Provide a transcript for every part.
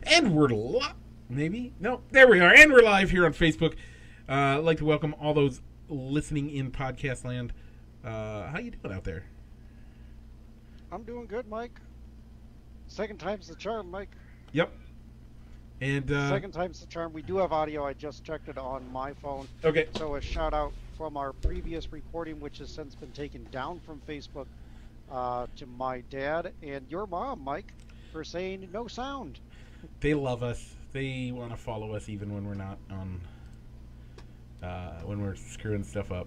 And we're maybe? No, there we are. And we're live here on Facebook. I'd like to welcome all those listening in podcast land. How you doing out there? I'm doing good, Mike. Second time's the charm, Mike. Yep. And second time's the charm. We do have audio. I just checked it on my phone. Okay. So a shout out from our previous recording, which has since been taken down from Facebook, to my dad and your mom, Mike, for saying no sound. They love us. They want to follow us even when we're not on, when we're screwing stuff up.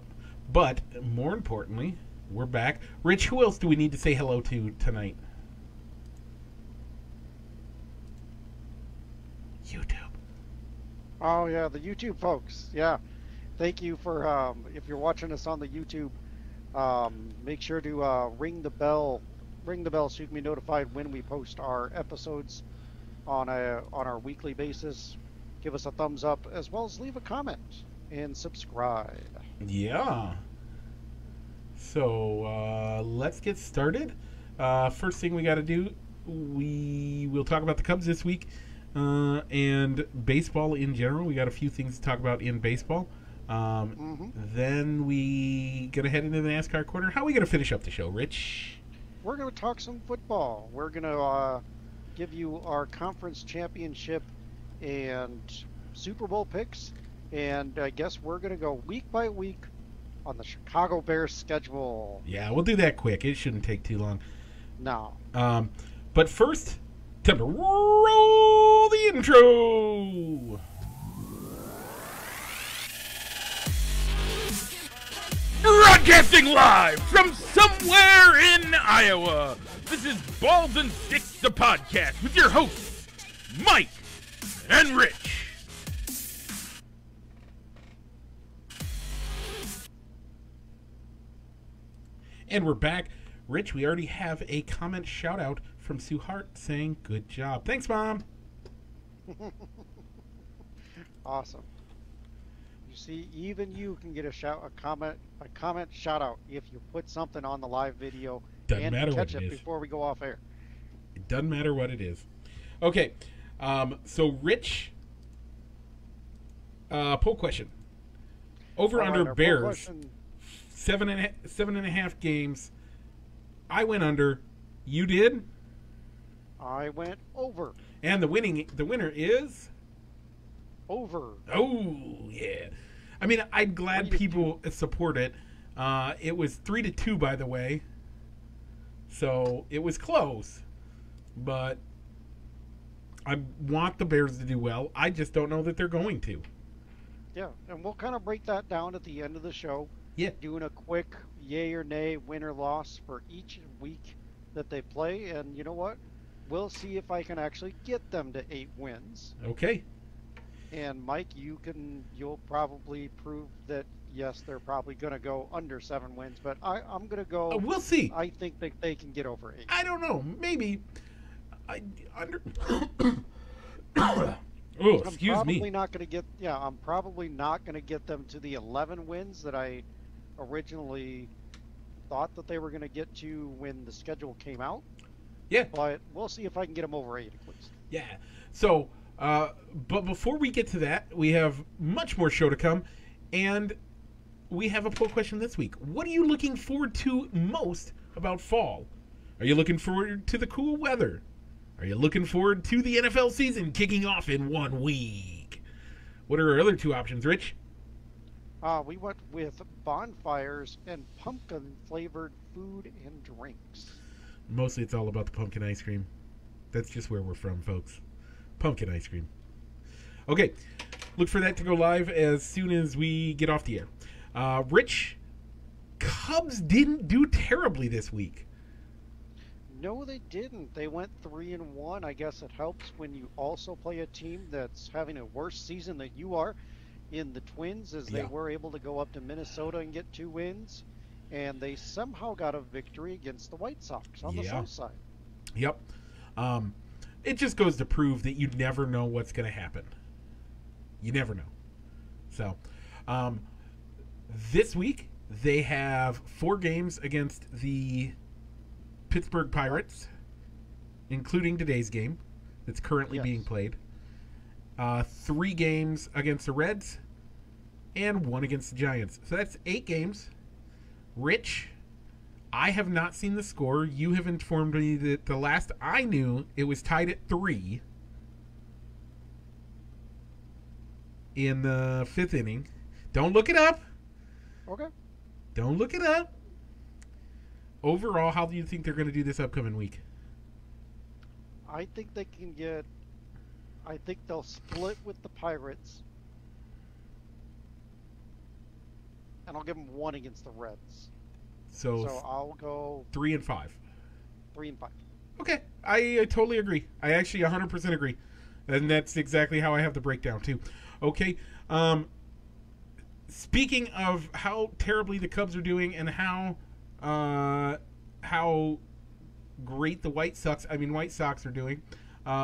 But more importantly, we're back. Rich, who else do we need to say hello to tonight? YouTube. Oh yeah, the YouTube folks. Yeah, thank you for if you're watching us on the YouTube, make sure to ring the bell so you can be notified when we post our episodes on our weekly basis. Give us a thumbs up as well as leave a comment and subscribe. Yeah. So let's get started. First thing we got to do, we will talk about the Cubs this week. And baseball in general. We got a few things to talk about in baseball. Then we gonna head into the NASCAR corner. How are we gonna finish up the show, Rich? We're gonna talk some football. We're gonna give you our conference championship and Super Bowl picks, and I guess we're gonna go week by week on the Chicago Bears schedule. Yeah, we'll do that quick. It shouldn't take too long. No. But first, time to roll the intro. Broadcasting live from somewhere in Iowa. This is Balls and Sticks, the podcast, with your hosts, Mike and Rich. And we're back. Rich, we already have a comment shout out from Sue Hart saying good job. Thanks, Mom. Awesome. You see, even you can get a comment shout out if you put something on the live video. Doesn't matter catch what it is before we go off air. It doesn't matter what it is. Okay. So Rich, poll question. Over under Bears, 7.5 games. I went under. You did? I went over. And the winner is over. Oh yeah. I mean, I'm glad people support it. It was 3-2, by the way. So it was close, but I want the Bears to do well. I just don't know that they're going to. Yeah, and we'll kind of break that down at the end of the show. Yeah. Doing a quick yay or nay, win or loss for each week that they play, and you know what? We'll see if I can actually get them to 8 wins. Okay. And Mike, you'll probably prove that yes, they're probably going to go under 7 wins, but I'm going to go. We'll see. I think that they can get over 8. I don't know. Maybe. Oh, excuse me. I'm probably not going to get them to the 11 wins that I originally thought that they were going to get to when the schedule came out. Yeah. But we'll see if I can get them over 8 at least. Yeah. So, but before we get to that, we have much more show to come, and we have a poll question this week. What are you looking forward to most about fall? Are you looking forward to the cool weather? Are you looking forward to the NFL season kicking off in 1 week? What are our other 2 options, Rich? We went with bonfires and pumpkin-flavored food and drinks. Mostly it's all about the pumpkin ice cream. That's just where we're from, folks. Pumpkin ice cream. Okay, look for that to go live as soon as we get off the air. Rich, Cubs didn't do terribly this week. No, they didn't. They went 3-1. I guess it helps when you also play a team that's having a worse season than you are in the Twins, as they were able to go up to Minnesota and get 2 wins. And they somehow got a victory against the White Sox on the south side. Yep. It just goes to prove that you never know what's going to happen. You never know. So, this week, they have 4 games against the Pittsburgh Pirates, including today's game. that's currently Yes. being played. 3 games against the Reds, and 1 against the Giants. So that's 8 games. Rich, I have not seen the score. You have informed me that the last I knew, it was tied at 3 in the 5th inning. Don't look it up. Okay. Don't look it up. Overall, how do you think they're going to do this upcoming week? I think they can get. I think they'll split with the Pirates. And I'll give them 1 against the Reds. So I'll go 3 and 5. 3 and 5. Okay, I totally agree. I actually 100% agree. And that's exactly how I have the breakdown, too. Okay, speaking of how terribly the Cubs are doing and how great the White Sox are doing,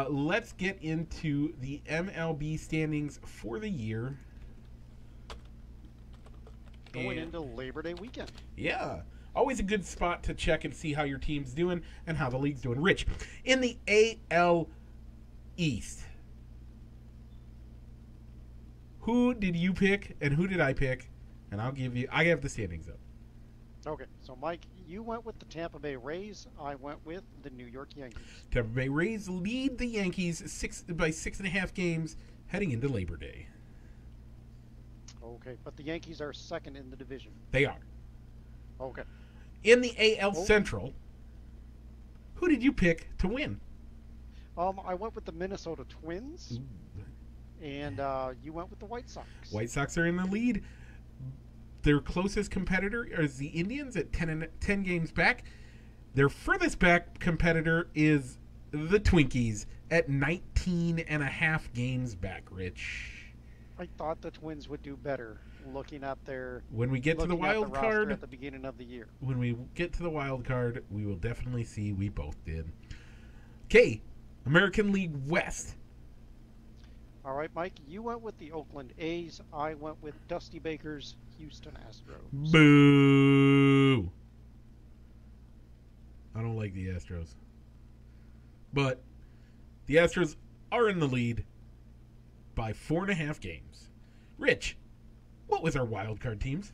let's get into the MLB standings for the year. Going into Labor Day weekend. Yeah. Always a good spot to check and see how your team's doing and how the league's doing. Rich, in the AL East, who did you pick and who did I pick? And I have the standings up. Okay, so Mike, you went with the Tampa Bay Rays. I went with the New York Yankees. Tampa Bay Rays lead the Yankees by 6.5 games heading into Labor Day. Okay, but the Yankees are second in the division. They are. Okay. In the AL Central, who did you pick to win? I went with the Minnesota Twins. Ooh. And you went with the White Sox. White Sox are in the lead. Their closest competitor is the Indians at 10 games back. Their furthest back competitor is the Twinkies at 19.5 games back, Rich. I thought the Twins would do better looking at their when we get to the wild card at the beginning of the year. When we get to the wild card, we will definitely see we both did. Okay, American League West. All right, Mike, you went with the Oakland A's. I went with Dusty Baker's Houston Astros. Boo! I don't like the Astros. But the Astros are in the lead by 4.5 games. Rich, what was our wild card teams?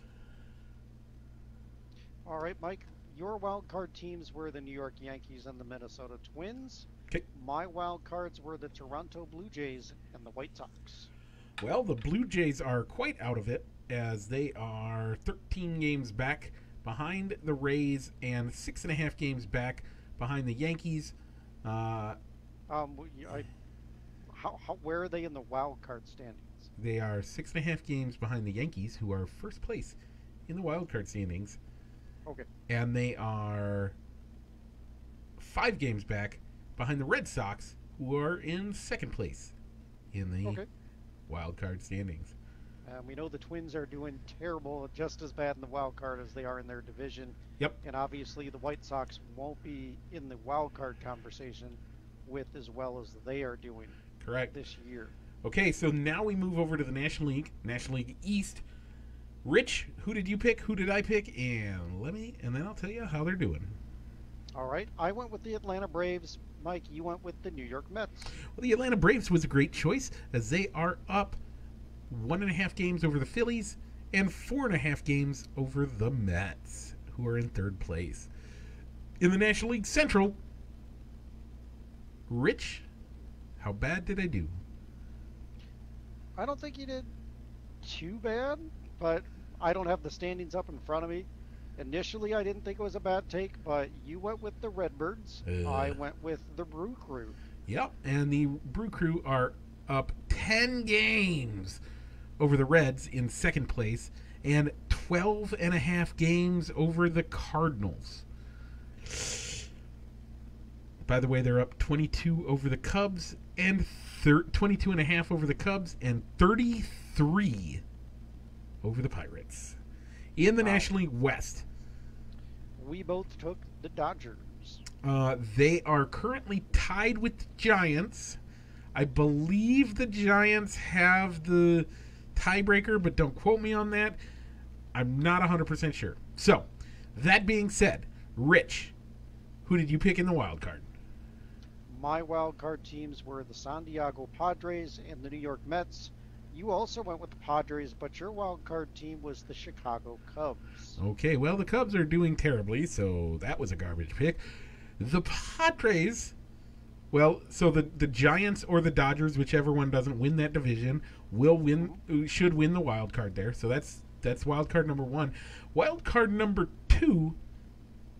All right, Mike, your wild card teams were the New York Yankees and the Minnesota Twins. Okay. My wild cards were the Toronto Blue Jays and the White Sox. Well, the Blue Jays are quite out of it as they are 13 games back behind the Rays and 6.5 games back behind the Yankees. Where are they in the wild card standings? They are 6.5 games behind the Yankees, who are first place in the wild card standings. Okay. And they are 5 games back behind the Red Sox, who are in second place in the wild card standings. We know the Twins are doing terrible, just as bad in the wild card as they are in their division. Yep. And obviously the White Sox won't be in the wild card conversation with as well as they are doing. Correct. This year. Okay, so now we move over to the National League East. Rich, who did you pick? Who did I pick? And then I'll tell you how they're doing. All right, I went with the Atlanta Braves. Mike, you went with the New York Mets. Well, the Atlanta Braves was a great choice as they are up 1.5 games over the Phillies and 4.5 games over the Mets, who are in third place. In the National League Central, Rich, how bad did I do? I don't think you did too bad, but I don't have the standings up in front of me. Initially, I didn't think it was a bad take, but you went with the Redbirds. I went with the Brew Crew. Yep, and the Brew Crew are up 10 games over the Reds in second place and 12.5 games over the Cardinals. By the way, they're up 22 over the Cubs and 22.5 over the Cubs and 33 over the Pirates. In the National League West, we both took the Dodgers. They are currently tied with the Giants. I believe the Giants have the tiebreaker, but don't quote me on that. I'm not 100% sure. So, that being said, Rich, who did you pick in the wild card? My wild card teams were the San Diego Padres and the New York Mets. You also went with the Padres, but your wild card team was the Chicago Cubs. Okay, well, the Cubs are doing terribly, so that was a garbage pick. The Padres, well, so the Giants or the Dodgers, whichever one doesn't win that division, should win the wild card there. So that's wild card number 1. Wild card number 2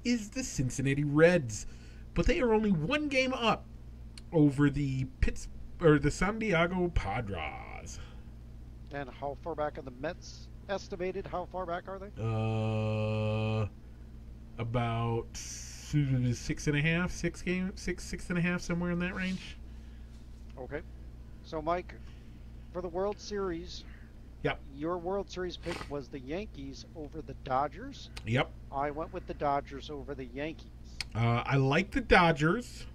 is the Cincinnati Reds, but they are only 1 game up over the San Diego Padres. And how far back are the Mets estimated? How far back are they? About 6.5, 6.5, somewhere in that range. Okay. So, Mike, for the World Series, Yep. Your World Series pick was the Yankees over the Dodgers. Yep. I went with the Dodgers over the Yankees. I like the Dodgers.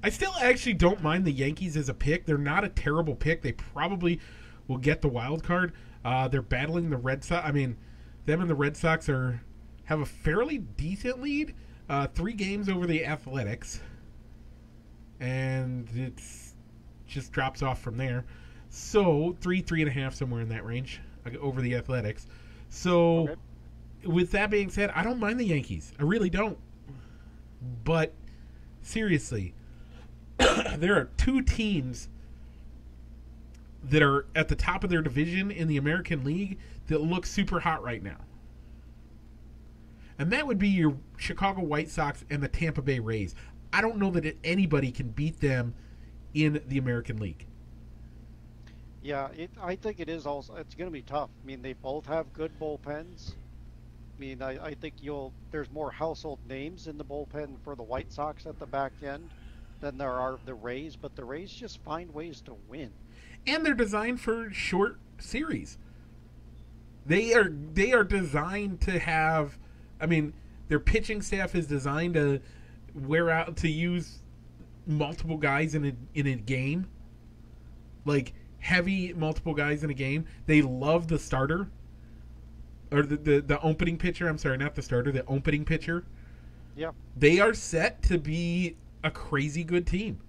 I still actually don't mind the Yankees as a pick. They're not a terrible pick. They probably will get the wild card. They're battling the Red Sox. I mean, them and the Red Sox have a fairly decent lead. 3 games over the Athletics. And it's just drops off from there. So 3.5, somewhere in that range over the Athletics. So Okay. with that being said, I don't mind the Yankees. I really don't. But seriously, there are 2 teams that are at the top of their division in the American League that look super hot right now. And that would be your Chicago White Sox and the Tampa Bay Rays. I don't know that anybody can beat them in the American League. Yeah, I think it is also. It's going to be tough. I mean, they both have good bullpens. I mean, I think there's more household names in the bullpen for the White Sox at the back end than there are the Rays, but the Rays just find ways to win. And they're designed for short series. They are designed to have. I mean, their pitching staff is designed to use multiple guys in a game, like heavy multiple guys in a game. They love the starter or the opening pitcher. I'm sorry, not the starter, the opening pitcher. Yeah. They are set to be a crazy good team.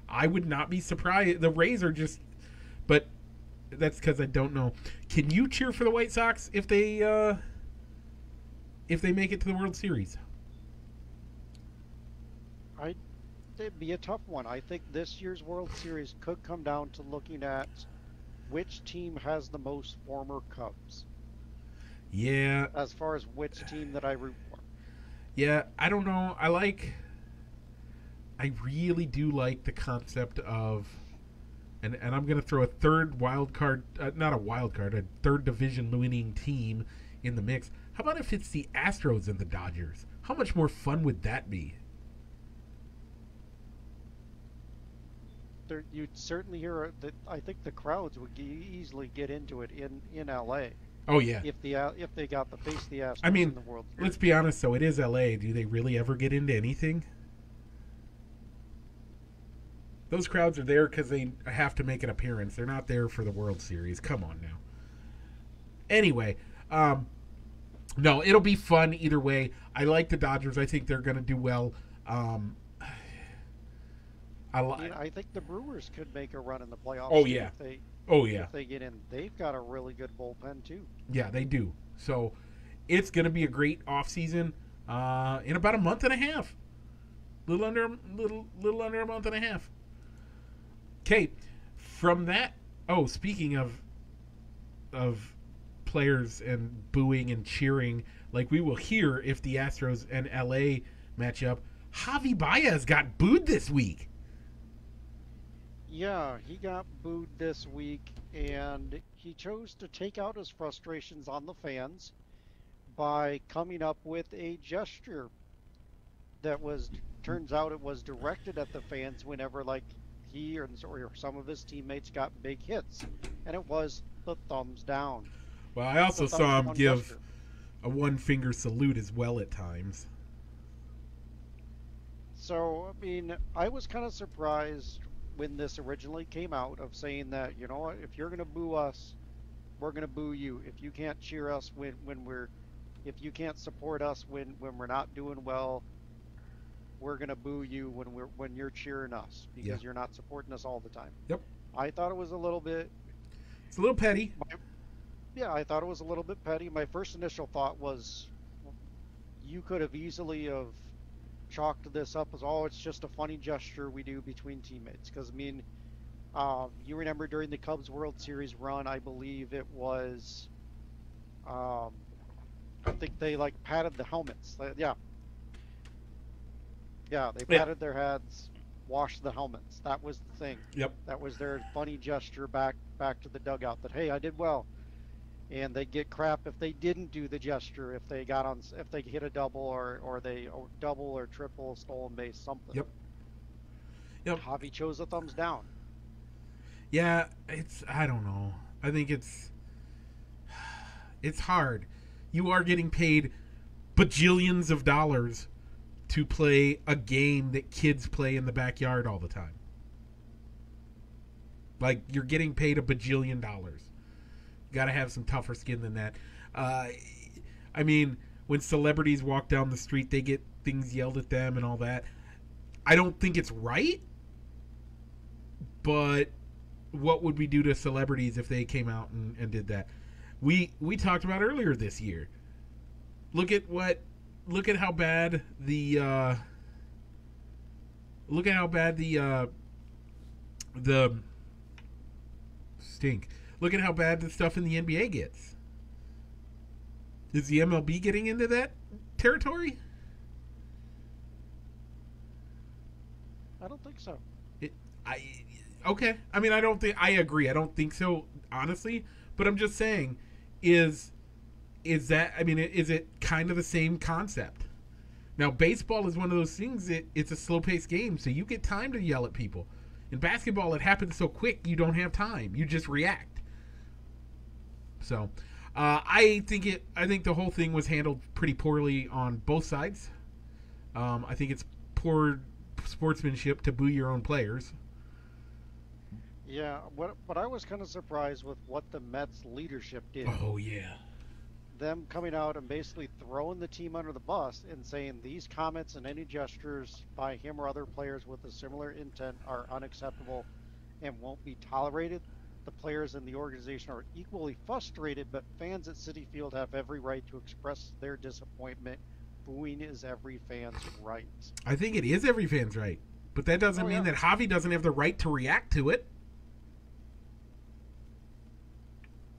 I would not be surprised. The Rays are just, but that's because I don't know. Can you cheer for the White Sox if they make it to the World Series? It'd be a tough one. I think this year's World Series could come down to looking at which team has the most former Cubs. Yeah. As far as which team that I root for. Yeah, I don't know. I really do like the concept of, and I'm going to throw a third wild card, not a wild card, a third division winning team in the mix. How about if it's the Astros and the Dodgers? How much more fun would that be? You'd certainly hear that. I think the crowds would easily get into it in LA. Oh yeah. If they got the face of the Astros I mean, in the World Series. let's be honest though, it is LA. Do they really ever get into anything? Those crowds are there because they have to make an appearance. They're not there for the World Series. Come on now. Anyway, no, it'll be fun either way. I like the Dodgers. I think they're going to do well. I think the Brewers could make a run in the playoffs. Oh yeah. If they get in, they've got a really good bullpen too. Yeah, they do. So it's going to be a great offseason in about a month and a half. Little under a month and a half. Okay, from that. Oh, speaking of players and booing and cheering, like we will hear if the Astros and LA match up, Javi Baez got booed this week. Yeah, he got booed this week, and he chose to take out his frustrations on the fans by coming up with a gesture that turns out it was directed at the fans whenever, like, he or some of his teammates got big hits, and it was the thumbs down. Well, I also The saw thumbs him down give gesture. a one-finger salute as well at times. So, I mean, I was kind of surprised when this originally came out of saying that, you know what, if you're going to boo us, we're going to boo you. If you can't cheer us if you can't support us when we're not doing well, we're gonna boo you when you're cheering us because you're not supporting us all the time. Yep. I thought it was a little bit. It's a little petty. Yeah, I thought it was a little bit petty. My first initial thought was, you could have easily have chalked this up as, oh, it's just a funny gesture we do between teammates. Because I mean, you remember during the Cubs World Series run, I believe it was, I think they like patted the helmets. Yeah, they patted their heads, washed the helmets. That was the thing. Yep. That was their funny gesture back to the dugout. That, hey, I did well. And they get crap if they didn't do the gesture, if they hit a double or double or triple stolen base, something. Yep. Javi chose a thumbs down. Yeah, I don't know. I think it's hard. You are getting paid bajillions of dollars to play a game that kids play in the backyard all the time. Like, you're getting paid a bajillion dollars. You got to have some tougher skin than that. I mean, when celebrities walk down the street, they get things yelled at them and all that. I don't think it's right, but what would we do to celebrities if they came out and did that? We talked about earlier this year. Look at how bad the stink. Look at how bad the stuff in the NBA gets. Is the MLB getting into that territory? I don't think so. Okay. I mean, I agree. I don't think so, honestly. But I'm just saying, is it kind of the same concept? Now, baseball is one of those things that it's a slow-paced game, so you get time to yell at people. In basketball, it happens so quick, you don't have time. You just react. So, I think the whole thing was handled pretty poorly on both sides. I think it's poor sportsmanship to boo your own players. Yeah, but I was kind of surprised with what the Mets leadership did. Oh, yeah. Them coming out and basically throwing the team under the bus and saying these comments and any gestures by him or other players with a similar intent are unacceptable and won't be tolerated. The players in the organization are equally frustrated, but fans at Citi Field have every right to express their disappointment. Booing is every fan's right. I think it is every fan's right, but that doesn't mean that Javi doesn't have the right to react to it.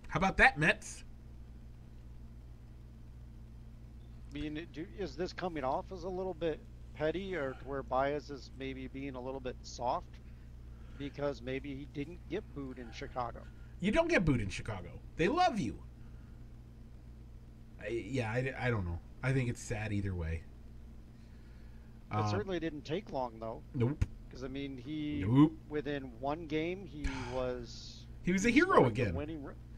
How about that, Mets? I mean, is this coming off as a little bit petty, or to where Baez is maybe being a little bit soft because maybe he didn't get booed in Chicago? You don't get booed in Chicago. They love you. I don't know. I think it's sad either way. It certainly didn't take long, though. Nope. Because, I mean, within one game, he was a hero again.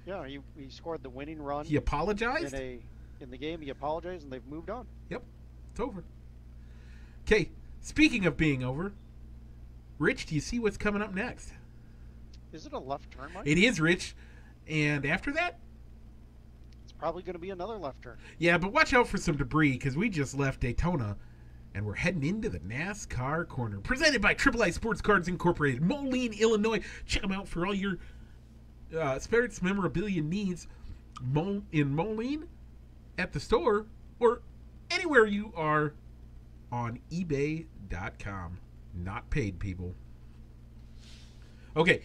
He scored the winning run. He apologized? In the game, he apologized, and they've moved on. Yep. It's over. Okay, speaking of being over, Rich, do you see what's coming up next? Is it a left turn, Mike? It is, Rich. And after that? It's probably going to be another left turn. Yeah, but watch out for some debris, because we just left Daytona, and we're heading into the NASCAR Corner, presented by Triple I Sports Cards Incorporated, Moline, Illinois. Check them out for all your sports memorabilia needs in Moline, at the store, or anywhere you are on eBay.com. Not paid, people. Okay,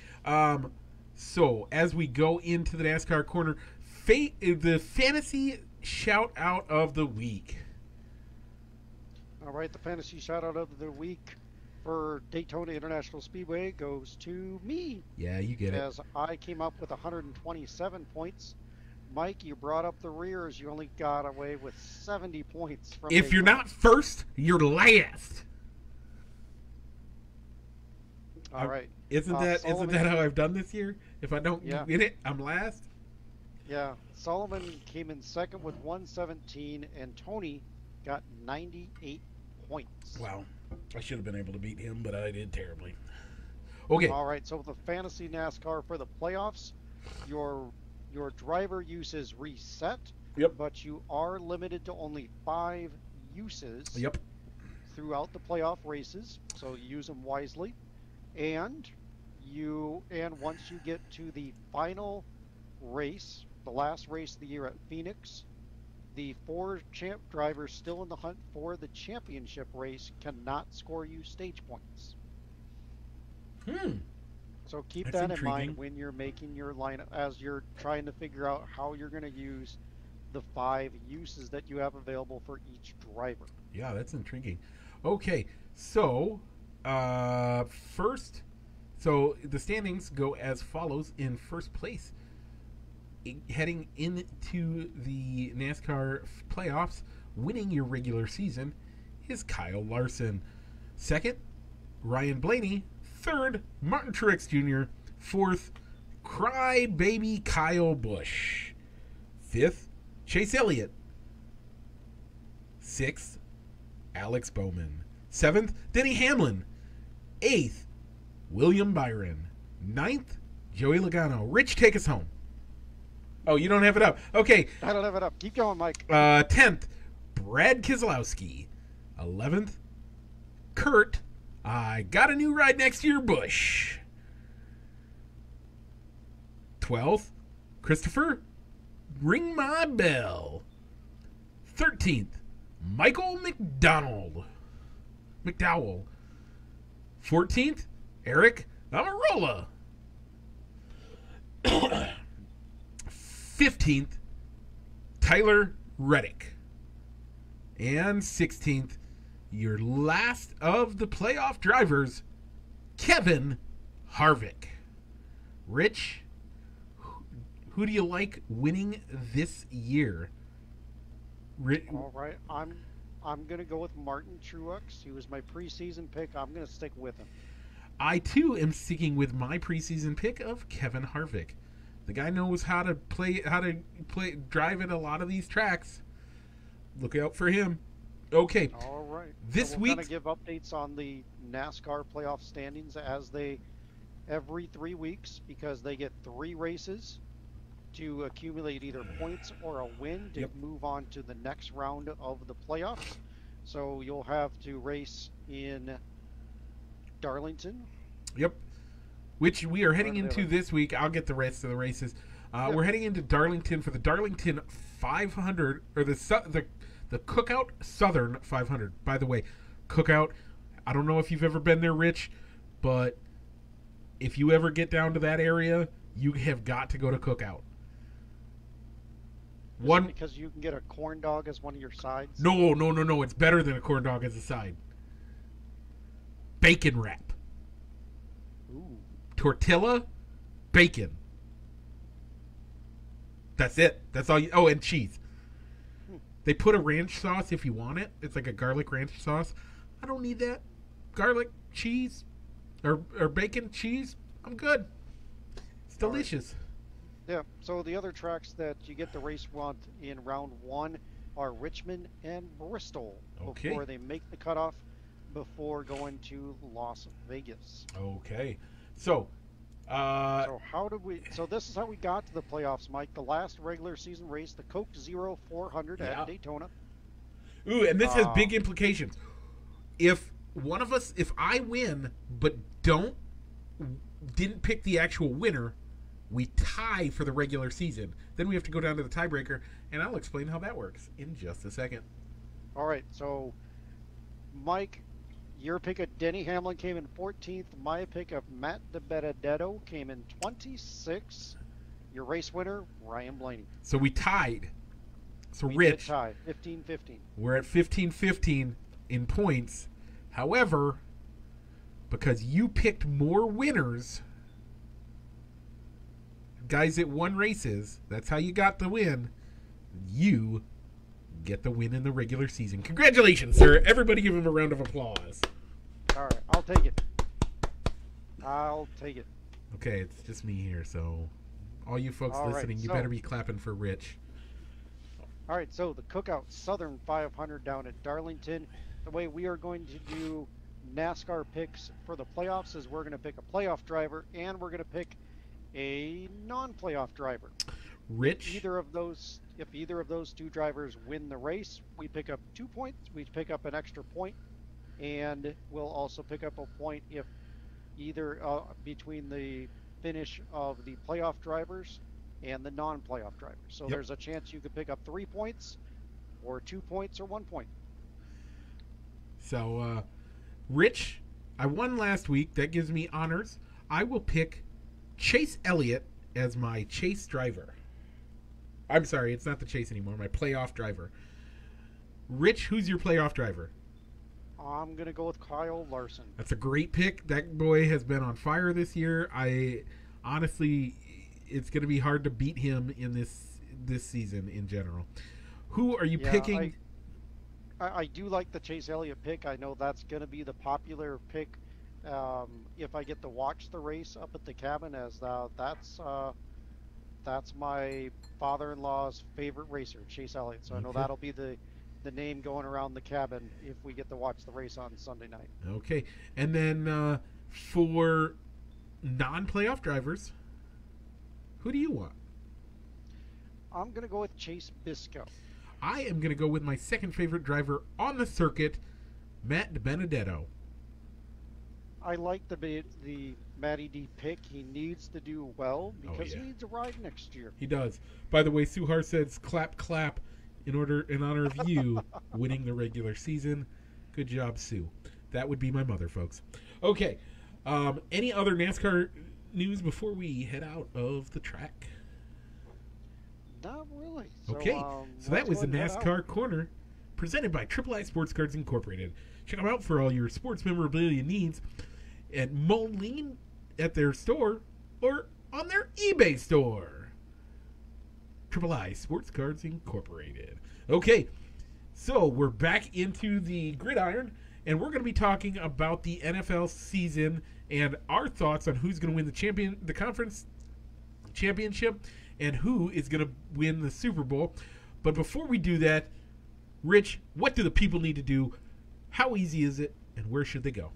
so as we go into the NASCAR Corner, the fantasy shout out of the week. All right, the fantasy shout out of the week for Daytona International Speedway goes to me. Yeah, you get it. As I came up with 127 points. Mike, you brought up the rears. You only got away with 70 points. If you're not first, you're last. All right. Isn't that how I've done this year? If I don't win it, I'm last. Yeah. Sullivan came in second with 117, and Tony got 98 points. Wow. I should have been able to beat him, but I did terribly. Okay. All right. So the fantasy NASCAR for the playoffs, your driver use is reset. Yep. But you are limited to only 5 uses. Yep. throughout the playoff races, so use them wisely. And once you get to the final race, the last race of the year at Phoenix, the 4 champ drivers still in the hunt for the championship race cannot score you stage points. So keep That's that intriguing. in mind when you're making your lineup, as you're trying to figure out how you're going to use the 5 uses that you have available for each driver. Yeah, that's intriguing. Okay, so first, so the standings go as follows. In first place, heading into the NASCAR playoffs, winning your regular season, is Kyle Larson. Second, Ryan Blaney. Third, Martin Truex Jr. Fourth, Cry Baby Kyle Busch. Fifth, Chase Elliott. Sixth, Alex Bowman. Seventh, Denny Hamlin. Eighth, William Byron. Ninth, Joey Logano. Rich, take us home. Oh, you don't have it up. Okay. I don't have it up. Keep going, Mike. 10th, Brad Keselowski. 11th, Kurt. I got a new ride next year, Busch. 12th, Christopher. Ring my bell. 13th, Michael McDowell. 14th, Eric Amarola. 15th, Tyler Reddick. And 16th, your last of the playoff drivers, Kevin Harvick. Rich, who do you like winning this year? All right, I'm gonna go with Martin Truex. He was my preseason pick. I'm gonna stick with him. I too am sticking with my preseason pick of Kevin Harvick. The guy knows how to drive at a lot of these tracks. Look out for him. Okay. All right. This we'll week, kind of give updates on the NASCAR playoff standings every 3 weeks, because they get 3 races to accumulate either points or a win to move on to the next round of the playoffs. So you'll have to race in Darlington. Yep. Which we are heading into this week. I'll get the rest of the races. We're heading into Darlington for the Darlington 500, or the Cookout Southern 500. By the way, Cookout, I don't know if you've ever been there, Rich, but if you ever get down to that area, you have got to go to Cookout. Because you can get a corn dog as one of your sides? No. It's better than a corn dog as a side. Bacon wrap. Ooh. Tortilla, bacon. That's it. That's all you... Oh, and cheese. They put a ranch sauce if you want it. It's like a garlic ranch sauce. I don't need that. Garlic, cheese, or bacon, cheese. I'm good. It's delicious. Yeah, so the other tracks that you get the race in round 1 are Richmond and Bristol before they make the cutoff before going to Las Vegas. Okay. So so this is how we got to the playoffs, Mike. The last regular season race, the Coke Zero 400 at Daytona. Ooh, and this has big implications. If I win but didn't pick the actual winner, we tie for the regular season. Then we have to go down to the tiebreaker, and I'll explain how that works in just a second. All right, so Mike, your pick of Denny Hamlin came in 14th. My pick of Matt DiBenedetto came in 26th. Your race winner, Ryan Blaney. So we tied. So we Rich, did tie 15-15. We're at 15-15 in points. However, because you picked more winners, guys that won races, that's how you got the win. You get the win in the regular season. Congratulations, sir. Everybody give him a round of applause. All right, I'll take it. Okay, it's just me here, so all you folks listening, you better be clapping for Rich. All right, so the Cookout Southern 500 down at Darlington. The way we are going to do NASCAR picks for the playoffs is we're going to pick a playoff driver and we're going to pick a non-playoff driver. Rich? If either of those 2 drivers win the race, we pick up 2 points. We pick up an extra point and will also pick up a point if either between the finish of the playoff drivers and the non-playoff drivers. So Yep. there's a chance you could pick up 3 points, or 2 points, or 1 point. So, Rich, I won last week. That gives me honors. I will pick Chase Elliott as my chase driver. I'm sorry, it's not the chase anymore. My playoff driver. Rich, who's your playoff driver? I'm going to go with Kyle Larson. That's a great pick. That boy has been on fire this year. I honestly, it's going to be hard to beat him in this season in general. Who are you picking? I do like the Chase Elliott pick. I know that's going to be the popular pick if I get to watch the race up at the cabin, as that's my father-in-law's favorite racer, Chase Elliott. So I know that'll be the name going around the cabin if we get to watch the race on Sunday night. Okay. And then for non-playoff drivers, who do you want? I'm going to go with Chase Biscoe. I am going to go with my second favorite driver on the circuit, Matt Benedetto. I like the Matty D pick. He needs to do well because he needs a ride next year. He does. By the way, Suhar says clap clap in honor of you winning the regular season. Good job, Sue. That would be my mother, folks. Okay. Any other NASCAR news before we head out of the track? Not really. Okay. So that was the NASCAR Corner presented by III Sports Cards Incorporated. Check them out for all your sports memorabilia needs at Moline at their store or on their eBay store. III Sports Cards Incorporated. Okay, so we're back into the gridiron, and we're going to be talking about the NFL season and our thoughts on who's going to win the conference championship and who is going to win the Super Bowl. But before we do that, Rich, what do the people need to do? How easy is it, and where should they go?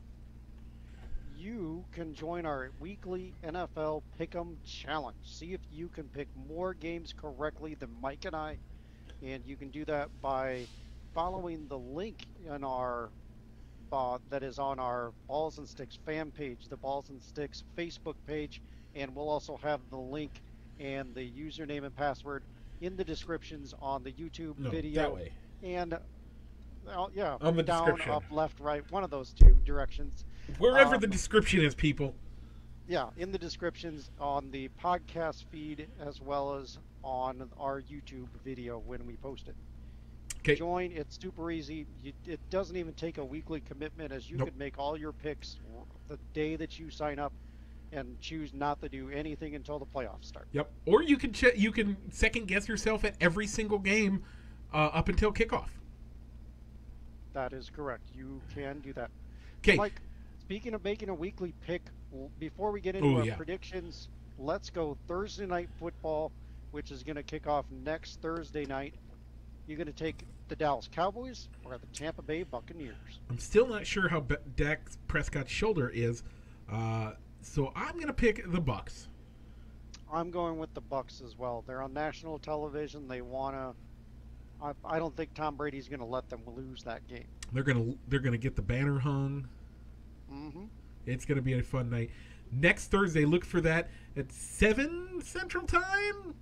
You can join our weekly NFL Pick'em Challenge. See if you can pick more games correctly than Mike and I. And you can do that by following the link in our that is on our Balls and Sticks fan page, the Balls and Sticks Facebook page, and we'll also have the link and the username and password in the descriptions on the YouTube video. That way. And on the down, description. up, left, right, one of those two directions. Wherever the description is, people. Yeah, in the descriptions on the podcast feed as well as on our YouTube video when we post it. Okay. Join. It's super easy. It doesn't even take a weekly commitment, as you could make all your picks the day that you sign up and choose not to do anything until the playoffs start. Yep. Or you can second guess yourself at every single game up until kickoff. That is correct. You can do that. Okay. Mike, speaking of making a weekly pick, before we get into our predictions, let's go Thursday night football, which is going to kick off next Thursday night. You're going to take the Dallas Cowboys or the Tampa Bay Buccaneers? I'm still not sure how Dak Prescott's shoulder is, so I'm going to pick the Bucs. I'm going with the Bucs as well. They're on national television. They want to. I don't think Tom Brady's going to let them lose that game. They're gonna get the banner hung. Mm-hmm. It's going to be a fun night. Next Thursday, look for that at 7 Central Time.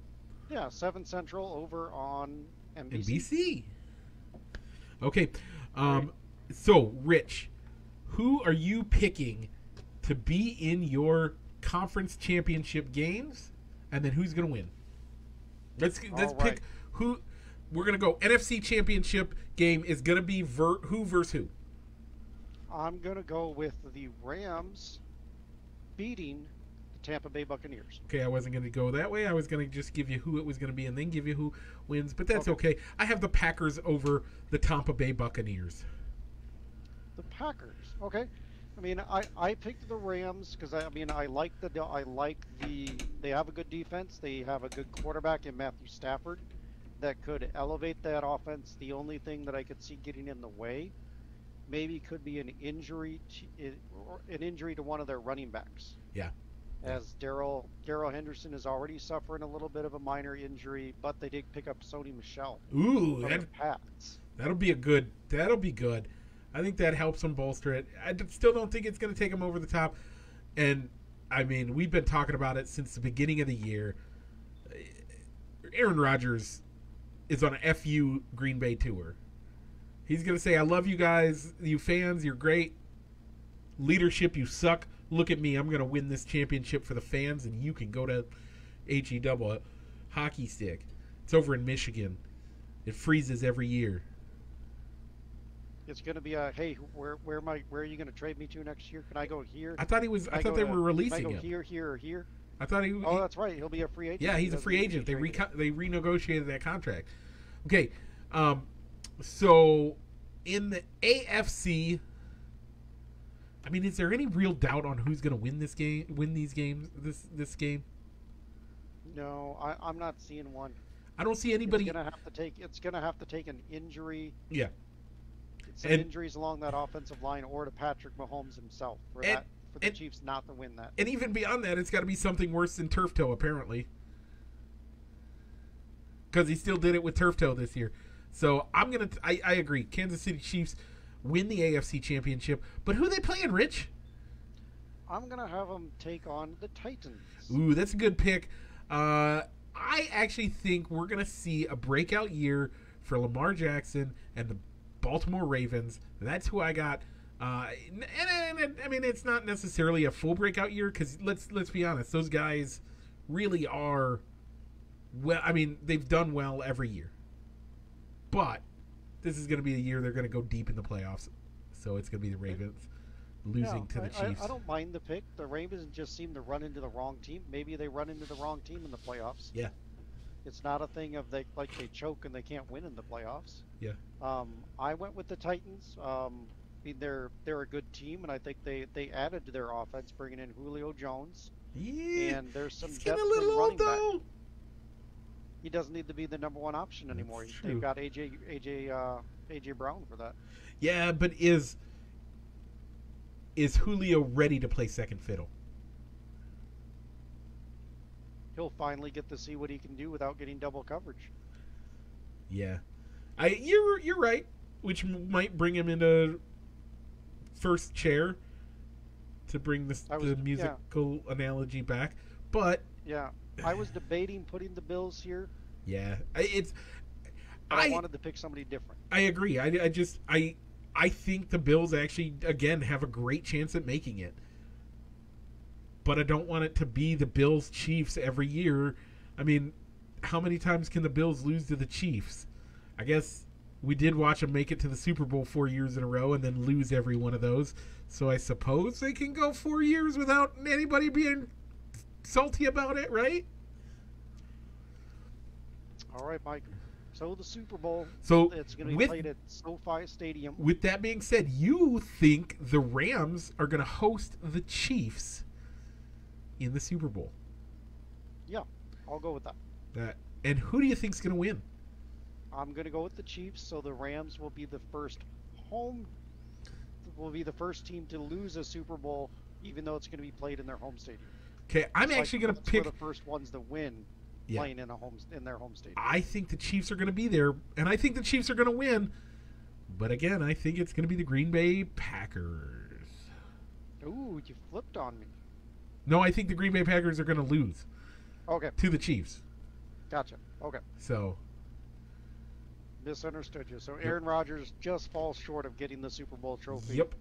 Yeah, 7 Central over on NBC. Okay. So, Rich, who are you picking to be in your conference championship games? And then who's going to win? Let's pick who. We're going to go NFC championship game is going to be who versus who? I'm going to go with the Rams beating the Tampa Bay Buccaneers. Okay, I wasn't going to go that way. I was going to just give you who it was going to be and then give you who wins. But that's okay. I have the Packers over the Tampa Bay Buccaneers. The Packers. Okay. I mean, I picked the Rams because I like they have a good defense. They have a good quarterback in Matthew Stafford that could elevate that offense. The only thing that I could see getting in the way maybe could be an injury to one of their running backs. Yeah. As Darrell Henderson is already suffering a little bit of a minor injury, but they did pick up Sony Michel. Ooh, Pats. That'll be good. I think that helps them bolster it. I still don't think it's going to take them over the top. And, I mean, we've been talking about it since the beginning of the year. Aaron Rodgers is on a FU Green Bay tour. He's going to say, I love you guys, you fans, you're great. Leadership, you suck. Look at me, I'm going to win this championship for the fans, and you can go to HE-double, a hockey stick. It's over in Michigan. It freezes every year. It's going to be a, hey, where are you going to trade me to next year? Can I go here? I thought they were releasing him. Here, here, or here? I thought he. Oh, that's right. He'll be a free agent. Yeah, he's a free agent. They renegotiated that contract. Okay, so in the AFC, I mean, is there any real doubt on who's going to win this game? Win these games? This game? No, I'm not seeing one. I don't see anybody. It's gonna have to take an injury. Yeah. Some injuries along that offensive line, or to Patrick Mahomes himself for the Chiefs not to win that. And even beyond that, it's got to be something worse than turf toe, apparently, because he still did it with turf toe this year. So I agree. Kansas City Chiefs win the AFC Championship, but who are they playing, Rich? I'm gonna have them take on the Titans. Ooh, that's a good pick. I actually think we're going to see a breakout year for Lamar Jackson and the Baltimore Ravens. That's who I got. And I mean, it's not necessarily a full breakout year because let's be honest, those guys really are. Well, I mean, they've done well every year, but this is going to be a year they're going to go deep in the playoffs. So it's going to be the Ravens losing to the Chiefs. I don't mind the pick. The Ravens just seem to run into the wrong team. Maybe they run into the wrong team in the playoffs. Yeah. It's not a thing of they choke and they can't win in the playoffs. Yeah. I went with the Titans. I mean, they're a good team, and I think they added to their offense, bringing in Julio Jones. Yeah. And there's some depth in running back. He doesn't need to be the number one option anymore. They've got AJ Brown for that. Yeah, but is Julio ready to play second fiddle? He'll finally get to see what he can do without getting double coverage. Yeah, you're right, which might bring him into first chair to bring the musical analogy back. But yeah, I was debating putting the Bills here. Yeah, I wanted to pick somebody different. I agree. I think the Bills actually, again, have a great chance at making it. But I don't want it to be the Bills-Chiefs every year. I mean, how many times can the Bills lose to the Chiefs? I guess we did watch them make it to the Super Bowl 4 years in a row and then lose every one of those. So I suppose they can go 4 years without anybody being salty about it, right? All right, Mike. So the Super Bowl, it's going to be played at SoFi Stadium. With that being said, you think the Rams are going to host the Chiefs in the Super Bowl? Yeah, I'll go with that. And who do you think is going to win? I'm going to go with the Chiefs. So the Rams will be the first team to lose a Super Bowl, even though it's going to be played in their home stadium. Okay, I'm actually going to pick the first ones to win. Playing in their home stadium. I think the Chiefs are going to be there, and I think the Chiefs are going to win. But again, I think it's going to be the Green Bay Packers. Ooh, you flipped on me. No, I think the Green Bay Packers are going to lose. Okay. To the Chiefs. Gotcha. Okay. So. Misunderstood you. So Aaron Rodgers just falls short of getting the Super Bowl trophy. Yep.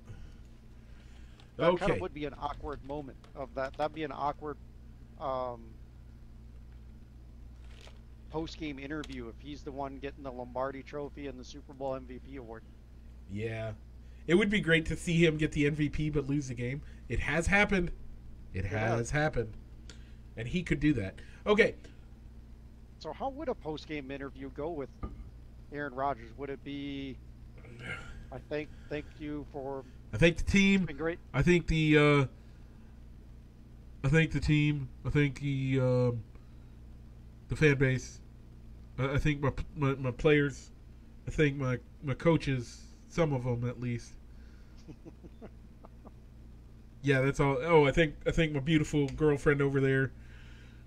That kind of would be an awkward moment of that. That'd be an awkward post-game interview if he's the one getting the Lombardi Trophy and the Super Bowl MVP award. Yeah. It would be great to see him get the MVP but lose the game. It has happened. It has happened. And he could do that. Okay. So how would a post-game interview go with Aaron Rodgers? Would it be, thank you for... I thank the team. It's been great. I thank the team. I thank the fan base. I think my players. I think my coaches. Some of them at least. Yeah, that's all. Oh, I think my beautiful girlfriend over there.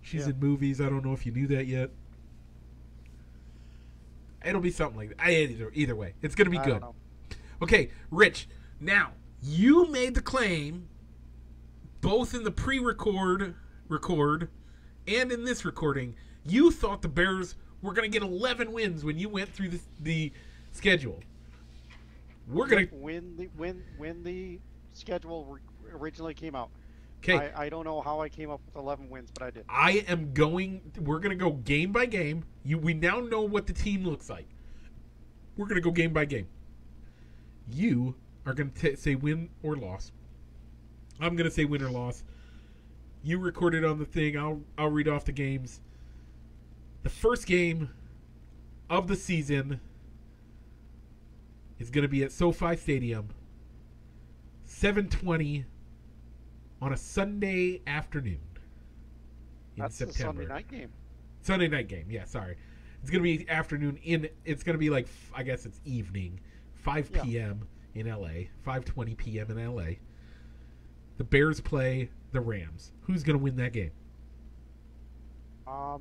She's in movies. I don't know if you knew that yet. It'll be something like that. Either way, it's gonna be good. Okay, Rich. Now you made the claim, both in the record, and in this recording. You thought the Bears were going to get 11 wins when you went through the schedule. We're going to when the schedule originally came out. Okay. I don't know how I came up with 11 wins, but I did. We're going to go game by game. We now know what the team looks like. We're going to go game by game. You are going to say win or loss. I'm going to say win or loss. You recorded on the thing. I'll read off the games. The first game of the season is going to be at SoFi Stadium, 7:20 on a Sunday afternoon in That's September. a Sunday night game. Sunday night game. Yeah, sorry. It's going to be afternoon it's going to be like, I guess it's evening, 5 p.m. in LA, 5:20 p.m. in LA. The Bears play the Rams. Who's going to win that game?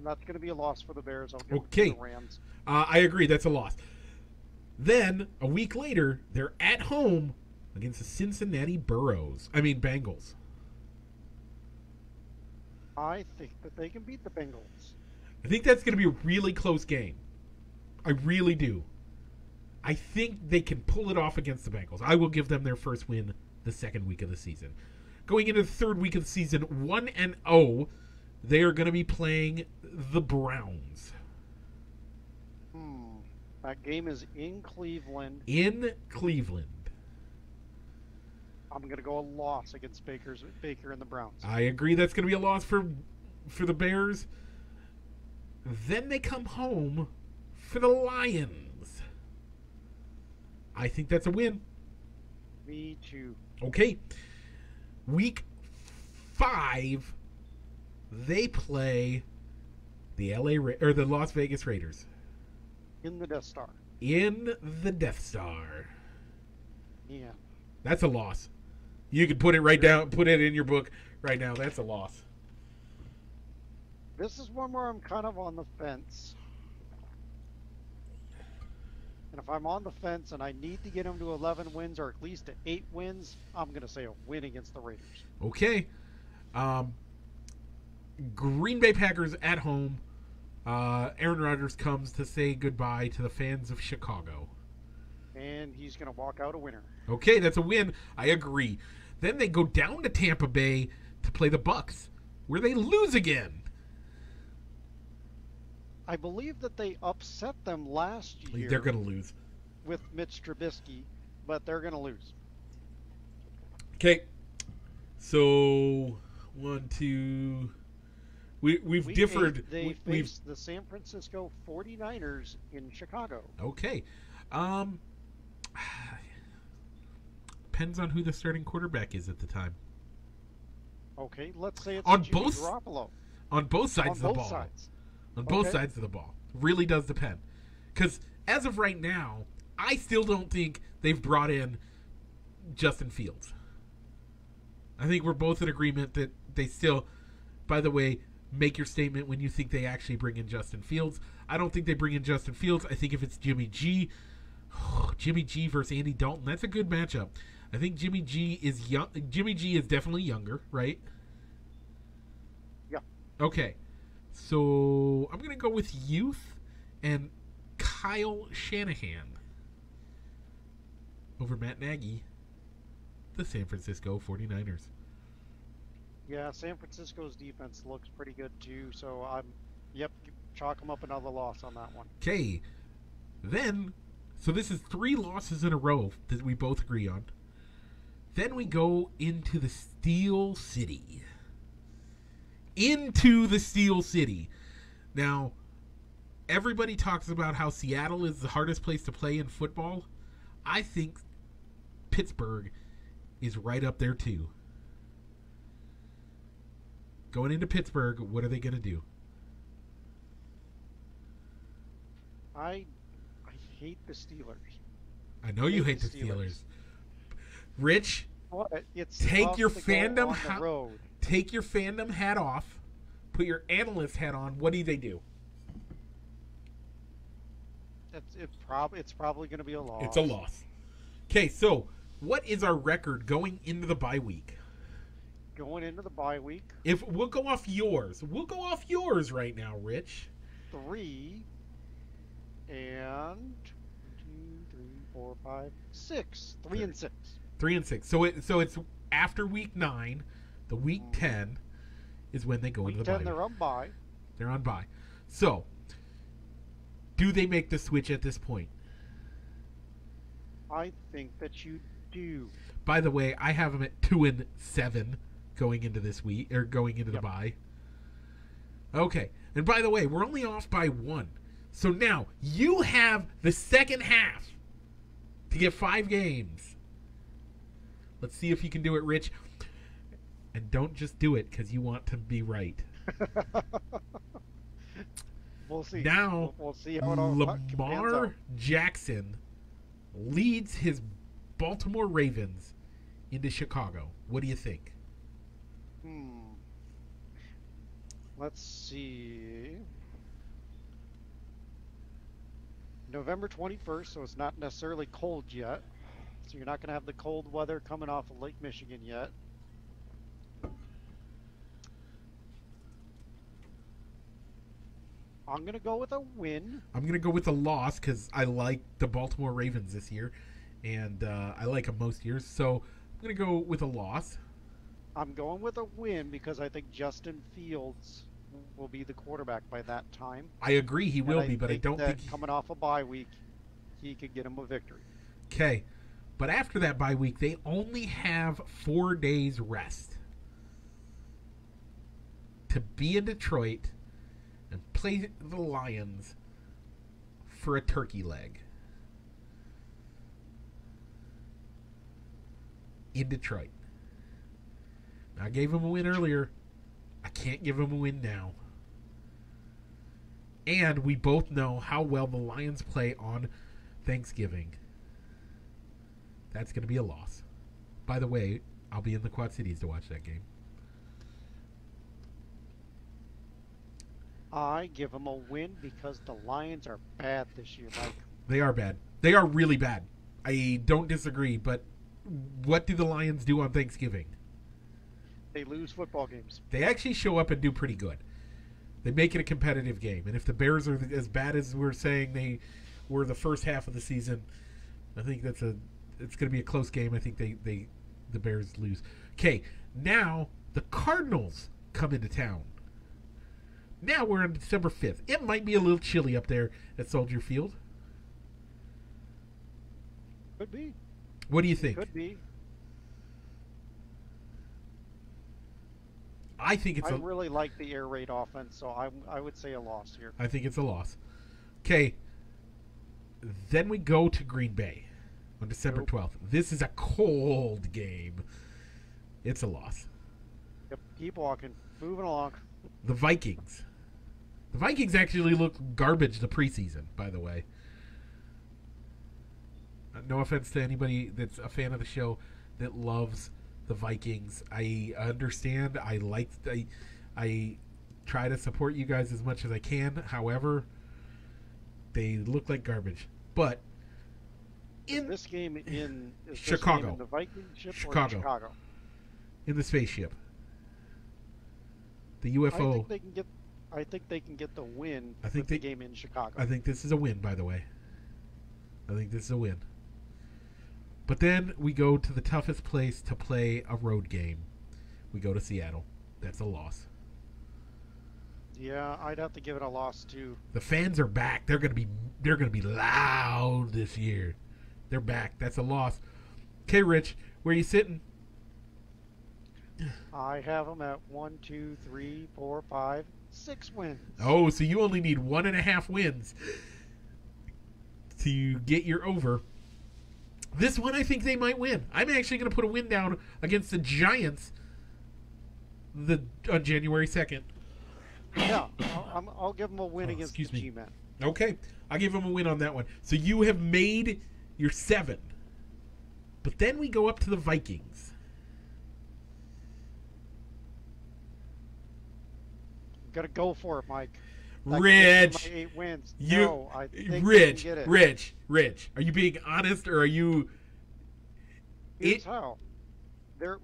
That's going to be a loss for the Bears. I'll give it to the Rams. I agree. That's a loss. Then, a week later, they're at home against the Cincinnati Bengals. I think that they can beat the Bengals. I think that's going to be a really close game. I really do. I think they can pull it off against the Bengals. I will give them their first win the second week of the season. Going into the third week of the season, 1-0, they are going to be playing the Browns. That game is in Cleveland. In Cleveland. I'm going to go a loss against Baker and the Browns. I agree that's going to be a loss for the Bears. Then they come home for the Lions. I think that's a win. Me too. Okay. Week 5, they play the the Las Vegas Raiders. In the Death Star. In the Death Star. Yeah. That's a loss. You could put it right down, put it in your book right now. That's a loss. This is one where I'm kind of on the fence. And if I'm on the fence and I need to get them to 11 wins or at least to 8 wins, I'm going to say a win against the Raiders. Okay. Green Bay Packers at home. Aaron Rodgers comes to say goodbye to the fans of Chicago. And he's going to walk out a winner. Okay, that's a win. I agree. Then they go down to Tampa Bay to play the Bucks, where they lose again. I believe that they upset them last year. They're going to lose. With Mitch Trubisky, but they're going to lose. Okay. So, 1, 2... We've differed. They faced the San Francisco 49ers in Chicago. Okay. Depends on who the starting quarterback is at the time. Okay, let's say it's on Jimmy both Garoppolo. On both sides of the ball. Sides. On both sides of the ball. Really does depend. Because as of right now, I still don't think they've brought in Justin Fields. I think we're both in agreement that they still, by the way, make your statement when you think they actually bring in Justin Fields. I don't think they bring in Justin Fields. I think if it's Jimmy G versus Andy Dalton, that's a good matchup. I think Jimmy G is young. Jimmy G is definitely younger, right? Yeah. Okay. So I'm going to go with youth and Kyle Shanahan over Matt Nagy, the San Francisco 49ers. Yeah, San Francisco's defense looks pretty good too, so chalk them up another loss on that one. Okay. Then, so this is 3 losses in a row that we both agree on. Then we go into the Steel City. Now, everybody talks about how Seattle is the hardest place to play in football. I think Pittsburgh is right up there too. Going into Pittsburgh, what are they going to do? I hate the Steelers. I know you hate the Steelers. Rich, take your fandom hat off. Put your analyst hat on. What do they do? It's probably going to be a loss. It's a loss. Okay, so what is our record going into the bye week? Going into the bye week, If we'll go off yours, right now, Rich. 3 and 2, 3, 4, 5, 6. 3 and 6. 3 and 6. So it's after week 9, the week 10 is when they go Week into the 10, bye. they're on bye. They're on bye. So, do they make the switch at this point? I think that you do. By the way, I have them at 2 and 7 going into this week or going into the bye. Okay. And by the way, we're only off by 1. So now you have the second half to get 5 games. Let's see if you can do it, Rich. And don't just do it because you want to be right. We'll see. Now, we'll see how it all pans Lamar out. Jackson leads his Baltimore Ravens into Chicago. What do you think? Let's see. November 21st, so it's not necessarily cold yet. So you're not going to have the cold weather coming off of Lake Michigan yet. I'm going to go with a win. I'm going to go with a loss because I like the Baltimore Ravens this year, and I like them most years. So I'm going to go with a loss. I'm going with a win because I think Justin Fields will be the quarterback by that time. I agree he will be, but I don't that think... coming off a bye week, he could get him a victory. Okay. But after that bye week, they only have 4 days rest to be in Detroit and play the Lions for a turkey leg. In Detroit. I gave them a win earlier. I can't give them a win now. And we both know how well the Lions play on Thanksgiving. That's going to be a loss. By the way, I'll be in the Quad Cities to watch that game. I give them a win because the Lions are bad this year, Mike. They are bad. They are really bad. I don't disagree, but what do the Lions do on Thanksgiving? They lose football games. They actually show up and do pretty good. They make it a competitive game. And if the Bears are as bad as we're saying they were the first half of the season, I think it's going to be a close game. I think the Bears lose. Okay, now the Cardinals come into town. Now we're on December 5th. It might be a little chilly up there at Soldier Field. Could be. What do you think? Could be. I think it's I really like the air raid offense, so I would say a loss here. I think it's a loss. Okay. Then we go to Green Bay on December 12th. This is a cold game. It's a loss. Yep, keep walking. Moving along. The Vikings. The Vikings actually look garbage the preseason, by the way. No offense to anybody that's a fan of the show that loves the Vikings. I understand. I try to support you guys as much as I can. However, they look like garbage. But in this game in Chicago, this game in the Viking ship Chicago. Or Chicago, in the spaceship, the UFO. I think they can get the win. I think the game in Chicago. I think this is a win. By the way, I think this is a win. But then we go to the toughest place to play a road game. We go to Seattle. That's a loss. Yeah, I'd have to give it a loss too. The fans are back. They're gonna be loud this year. They're back. That's a loss. Okay, Rich, where are you sitting? I have them at 1, 2, 3, 4, 5, 6 wins. Oh, so you only need 1.5 wins to get your over. This one, I think they might win. I'm actually going to put a win down against the Giants on January 2nd. Yeah, I'll give them a win against the G-Men. Okay, I'll give them a win on that one. So you have made your 7. But then we go up to the Vikings. Got to go for it, Mike. Rich, my 8 wins. Rich, Rich. are you being honest or are you Here's how.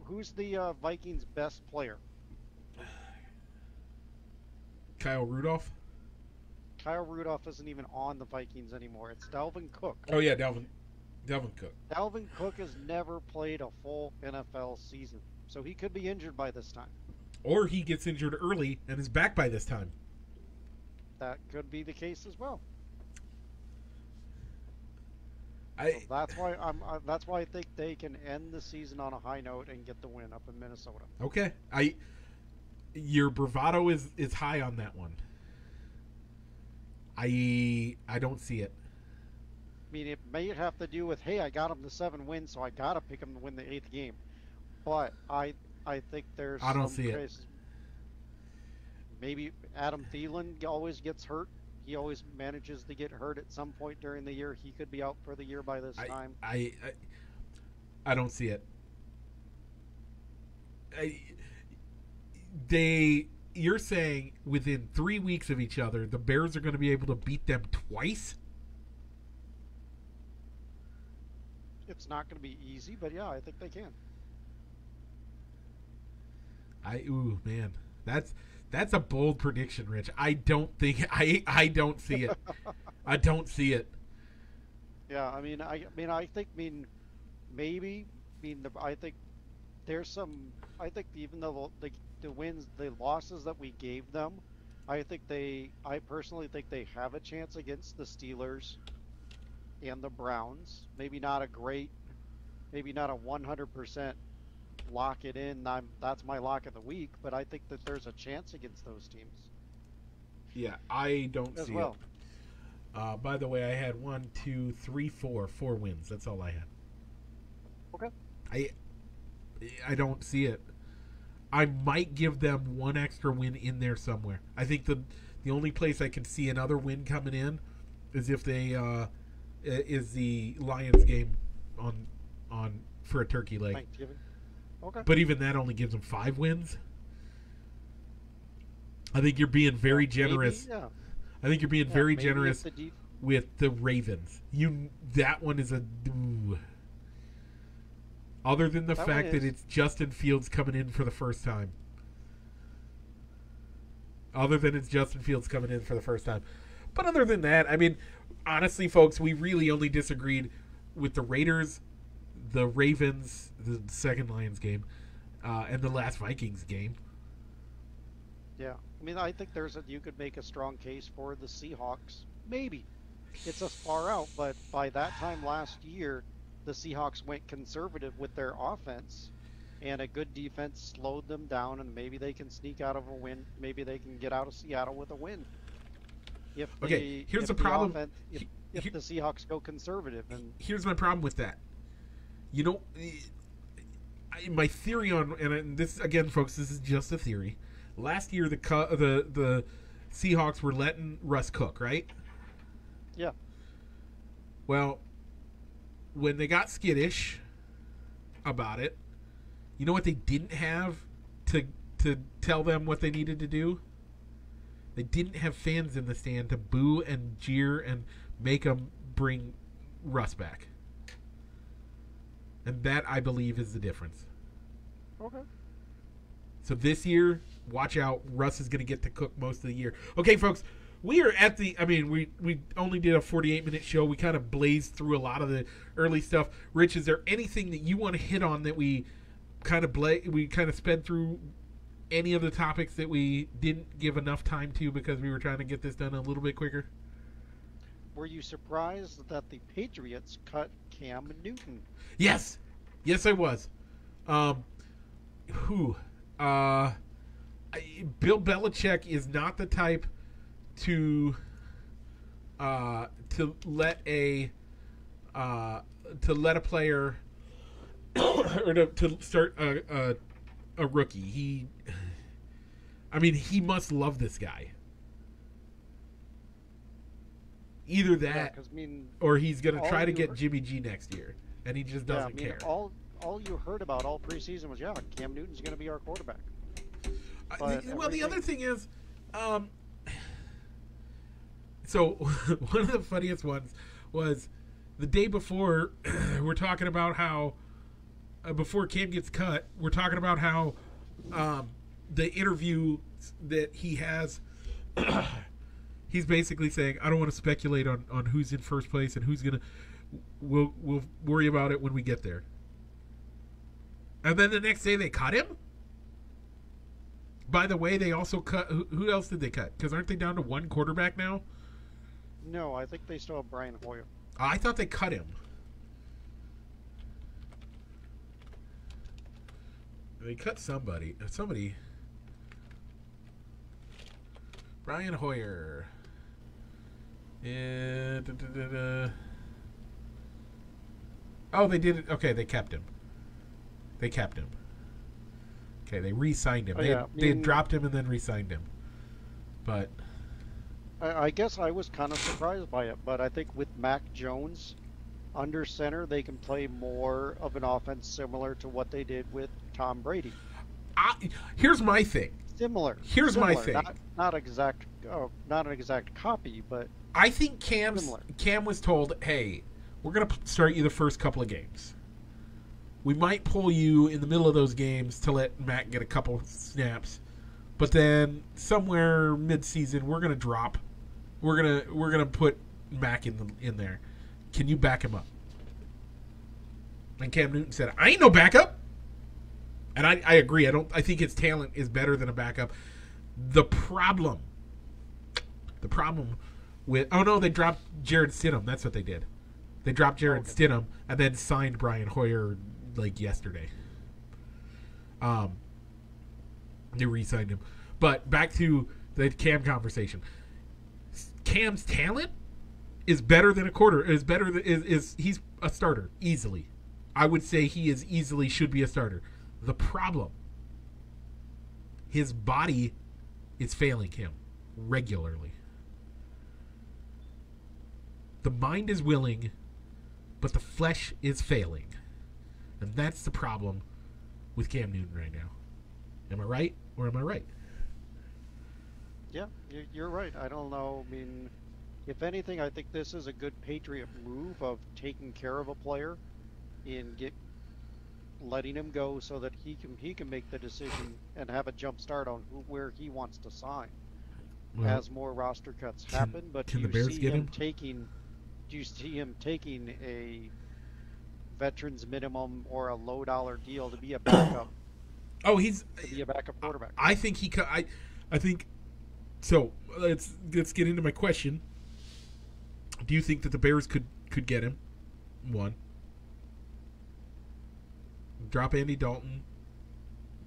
Who's the Vikings' best player? Kyle Rudolph. Kyle Rudolph isn't even on the Vikings anymore. It's Dalvin Cook. Oh yeah, Dalvin Cook. Dalvin Cook has never played a full NFL season, so he could be injured by this time. Or he gets injured early and is back by this time. That could be the case as well. So that's why I think they can end the season on a high note and get the win up in Minnesota. Okay. Your bravado is high on that one. I don't see it. I mean, it may have to do with, hey, I got him to 7 wins, so I got to pick him to win the 8th game. But I think there's I don't see it. Maybe Adam Thielen always gets hurt. He always manages to get hurt at some point during the year. He could be out for the year by this time. I don't see it. You're saying within 3 weeks of each other, the Bears are going to be able to beat them twice? It's not going to be easy, but yeah, I think they can. Ooh, man. That's a bold prediction, Rich. I don't think I don't see it. I don't see it. Yeah, I think there's some. I think even though the wins, the losses that we gave them, I personally think they have a chance against the Steelers and the Browns. Maybe not a 100%. Lock it in. That's my lock of the week, but I think that there's a chance against those teams. Yeah, I don't see well. it. By the way, I had 1, 2, 3, 4 wins. That's all I had. Okay. I don't see it. I might give them one extra win in there somewhere. I think the only place I can see another win coming in is if they is the Lions game on for a turkey leg. Thanksgiving. Okay. But even that only gives them 5 wins. I think you're being very generous. Maybe, yeah. I think you're being very generous with the Ravens. That one is a. Ooh. Other than the fact that it's Justin Fields coming in for the first time. But other than that, I mean, honestly, folks, we really only disagreed with the Raiders, the Ravens, the second Lions game, and the last Vikings game. Yeah, I mean, I think you could make a strong case for the Seahawks. Maybe it's as far out, but by that time last year, the Seahawks went conservative with their offense, and a good defense slowed them down, and maybe they can sneak out of a win. Maybe they can get out of Seattle with a win. Here's the problem. If the Seahawks go conservative, and here's my problem with that. You know, my theory and this again, folks, this is just a theory. Last year, the Seahawks were letting Russ cook, right? Yeah. Well, when they got skittish about it, you know what they didn't have to tell them what they needed to do? They didn't have fans in the stand to boo and jeer and make them bring Russ back. And that, I believe, is the difference. Okay. So this year, watch out. Russ is going to get to cook most of the year. Okay, folks, we are at the... I mean, we only did a 48-minute show. We kind of blazed through a lot of the early stuff. Rich, is there anything that you want to hit on that we kind of sped through any of the topics that we didn't give enough time to because we were trying to get this done a little bit quicker? Were you surprised that the Patriots cut Cam Newton? Yes, I was. Bill Belichick is not the type to let a player or to start a rookie. He must love this guy. Either that, or he's going to try to get Jimmy G next year, and he just doesn't care. All you heard about all preseason was, Cam Newton's going to be our quarterback. The other thing is, so one of the funniest ones was the day before we're talking about how before Cam gets cut, we're talking about how the interview that he has, he's basically saying, I don't want to speculate on who's in first place and who's gonna. We'll worry about it when we get there. And then the next day they cut him. By the way, they also cut. Who else did they cut? Because aren't they down to one quarterback now? No, I think they still have Brian Hoyer. I thought they cut him. They cut somebody. Somebody. Brian Hoyer. Oh, they did it. Okay, they kept him. Okay, they re-signed him. They had dropped him and then re-signed him. But I guess I was kind of surprised by it, but I think with Mac Jones under center, they can play more of an offense similar to what they did with Tom Brady. Here's my thing. Here's my thing. Not an exact copy, but I think Cam was told, hey, we're going to start you the first couple of games. We might pull you in the middle of those games to let Mac get a couple snaps, but then somewhere mid-season we're going to drop. We're gonna put Mac in there. Can you back him up? And Cam Newton said, I ain't no backup. And I agree. I think his talent is better than a backup. The problem with they dropped Jared Stidham. That's what they did. They dropped Jared Stidham and then signed Brian Hoyer like yesterday. They re-signed him. But back to the Cam conversation. Cam's talent is better than he's a starter easily. I would say he is easily should be a starter. The problem, his body is failing him regularly. The mind is willing, but the flesh is failing. And that's the problem with Cam Newton right now. Am I right or am I right? Yeah, you're right. I don't know. I mean, if anything, I think this is a good Patriot move of taking care of a player and letting him go so that he can make the decision and have a jump start on where he wants to sign as more roster cuts happen. But can the Bears get him? Do you see him taking a veterans minimum or a low dollar deal to be a backup? He's to be a backup quarterback. I think he could. I think. So let's get into my question. Do you think that the Bears could get him? One. Drop Andy Dalton.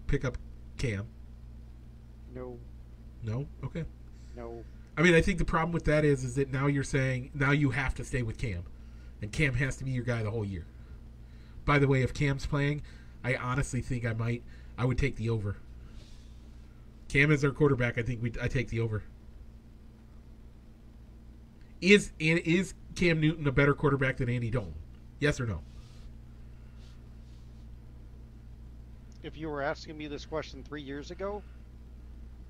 Pick up Cam. No. No? Okay. No. I mean, I think the problem with that is that now you're saying now you have to stay with Cam, and Cam has to be your guy the whole year. By the way, if Cam's playing, I honestly think I would take the over. Cam is our quarterback. I think I take the over. Is Cam Newton a better quarterback than Andy Dalton? Yes or no? If you were asking me this question 3 years ago,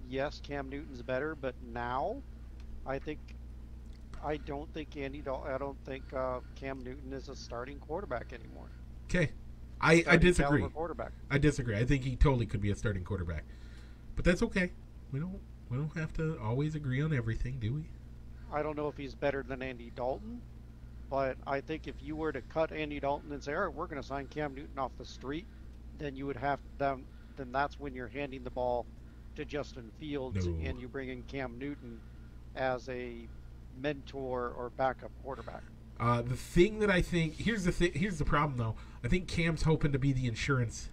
yes, Cam Newton's better. But now, I don't think Cam Newton is a starting quarterback anymore. Okay, I disagree. Quarterback. I disagree. I think he totally could be a starting quarterback. But that's okay. We don't have to always agree on everything, do we? I don't know if he's better than Andy Dalton, but I think if you were to cut Andy Dalton and say, all right, we're going to sign Cam Newton off the street, then you would have them. Then that's when you're handing the ball to Justin Fields and you bring in Cam Newton as a mentor or backup quarterback. The thing that I think here's the problem though. I think Cam's hoping to be the insurance.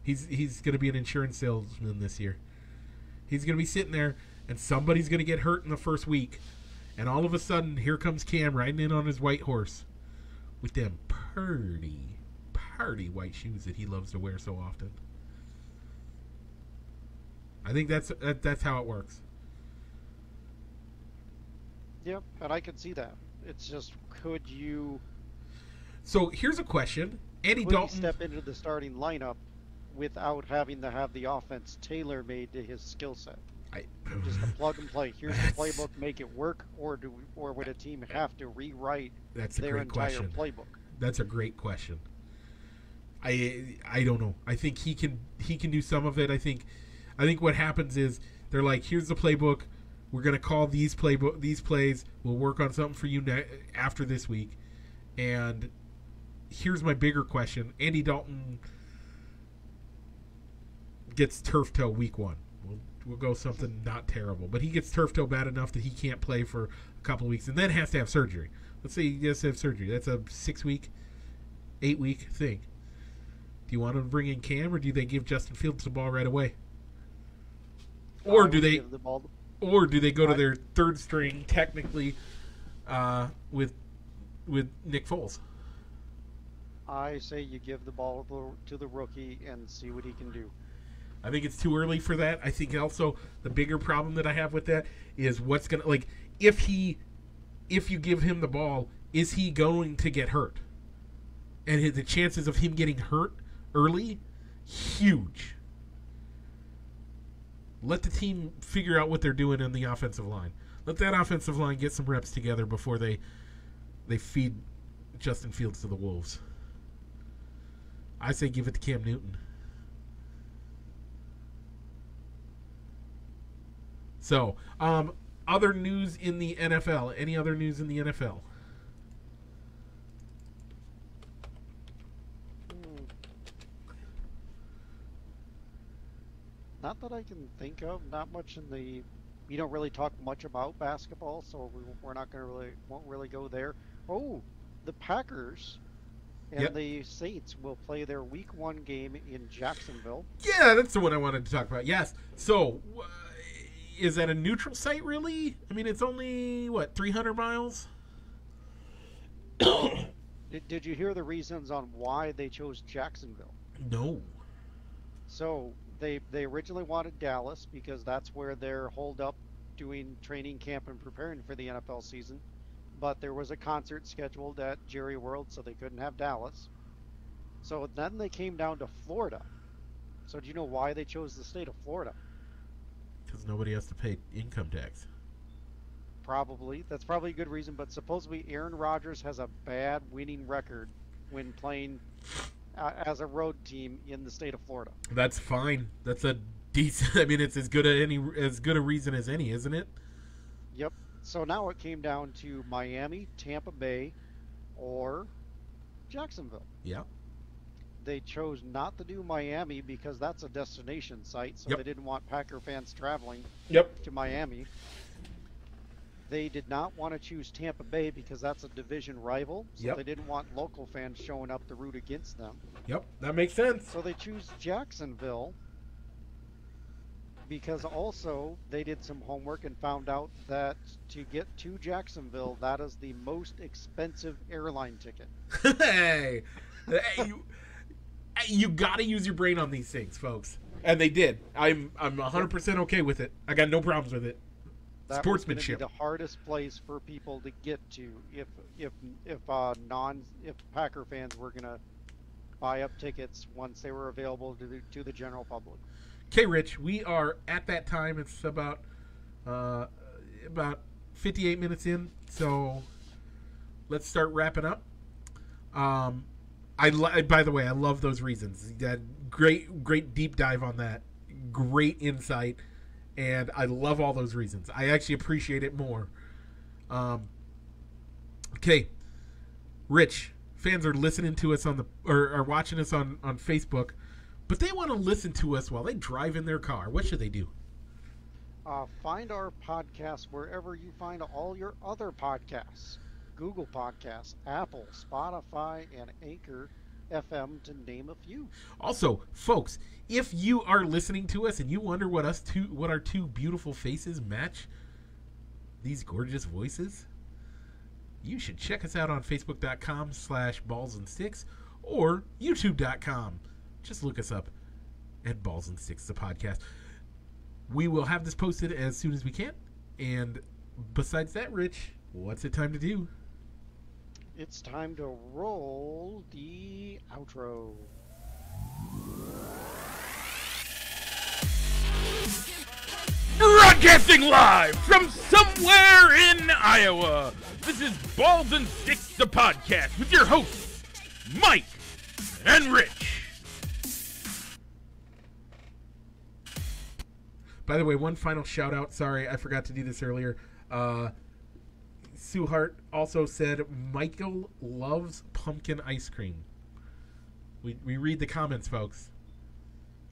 He's going to be an insurance salesman this year. He's going to be sitting there, and somebody's going to get hurt in the first week, and all of a sudden, here comes Cam riding in on his white horse with them purty white shoes that he loves to wear so often. I think that's how it works. Yep, and I can see that. It's just, could you? So here's a question: Andy Dalton Dalton step into the starting lineup without having to have the offense tailor-made to his skill set? Just a plug and play. Here's the playbook. Make it work, or would a team have to rewrite their entire playbook? That's a great question. I don't know. I think he can do some of it. I think what happens is they're like, here's the playbook. We're gonna call these plays. We'll work on something for you after this week. And here's my bigger question: Andy Dalton gets turf toe week 1. We'll go something not terrible, but he gets turf toe bad enough that he can't play for a couple of weeks, and then has to have surgery. Let's say he has to have surgery. That's a 6-week, 8-week thing. Do you want to bring in Cam, or do they give Justin Fields the ball right away? Or do they go to their third string technically with Nick Foles? I say you give the ball to the rookie and see what he can do. I think it's too early for that. I think also the bigger problem that I have with that is what's gonna, like, if you give him the ball, is he going to get hurt? And the chances of him getting hurt early, huge. Let the team figure out what they're doing in the offensive line. Let that offensive line get some reps together before they feed Justin Fields to the wolves. I say give it to Cam Newton. So, other news in the NFL. Any other news in the NFL? Not that I can think of. Not much in the. We don't really talk much about basketball, so we're not won't really go there. Oh, the Packers and the Saints will play their Week 1 game in Jacksonville. Yeah, that's the one I wanted to talk about. Yes. So, is that a neutral site, really? I mean, it's only, 300 miles? Did you hear the reasons on why they chose Jacksonville? No. So, they originally wanted Dallas because that's where they're holed up doing training camp and preparing for the NFL season. But there was a concert scheduled at Jerry World, so they couldn't have Dallas. So then they came down to Florida. So do you know why they chose the state of Florida? Because nobody has to pay income tax. Probably. That's probably a good reason. But supposedly Aaron Rodgers has a bad winning record when playing as a road team in the state of Florida. That's fine. That's a decent. I mean, it's as good a reason as any, isn't it? Yep. So now it came down to Miami, Tampa Bay, or Jacksonville. Yeah. They chose not to do Miami because that's a destination site, so they didn't want Packer fans traveling to Miami. They did not want to choose Tampa Bay because that's a division rival, so they didn't want local fans showing up to root against them. Yep, that makes sense. So they choose Jacksonville because also they did some homework and found out that to get to Jacksonville, that is the most expensive airline ticket. Hey, you got to use your brain on these things, folks. And they did. I'm 100% okay with it. I got no problems with it. That Sportsmanship. was going to be the hardest place for people to get to if Packer fans were going to buy up tickets once they were available to the general public. Okay, Rich, we are at that time. It's about 58 minutes in, so let's start wrapping up. By the way, I love those reasons. That great deep dive on that. Great insight, and I love all those reasons. I actually appreciate it more. Okay, Rich, fans are listening to us are watching us on Facebook. But they want to listen to us while they drive in their car. What should they do? Find our podcast wherever you find all your other podcasts. Google Podcasts, Apple, Spotify, and Anchor FM, to name a few. Also, folks, if you are listening to us and you wonder what our two beautiful faces match these gorgeous voices, you should check us out on Facebook.com/ballsandsticks or YouTube.com. Just look us up at Balls and Sticks, the podcast. We will have this posted as soon as we can. And besides that, Rich, what's it time to do? It's time to roll the outro. Broadcasting live from somewhere in Iowa. This is Balls and Sticks, the podcast, with your hosts, Mike and Rich. By the way, one final shout out. Sorry, I forgot to do this earlier. Sue Hart also said Michael loves pumpkin ice cream. We read the comments, folks.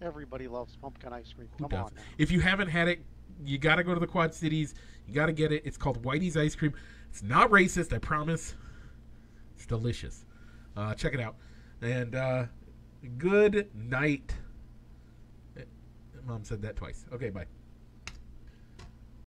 Everybody loves pumpkin ice cream. Who Come does? on now. If you haven't had it, you got to go to the Quad Cities. You got to get it. It's called Whitey's Ice Cream. It's not racist, I promise. It's delicious. Check it out. And good night. Mom said that twice. Okay, bye.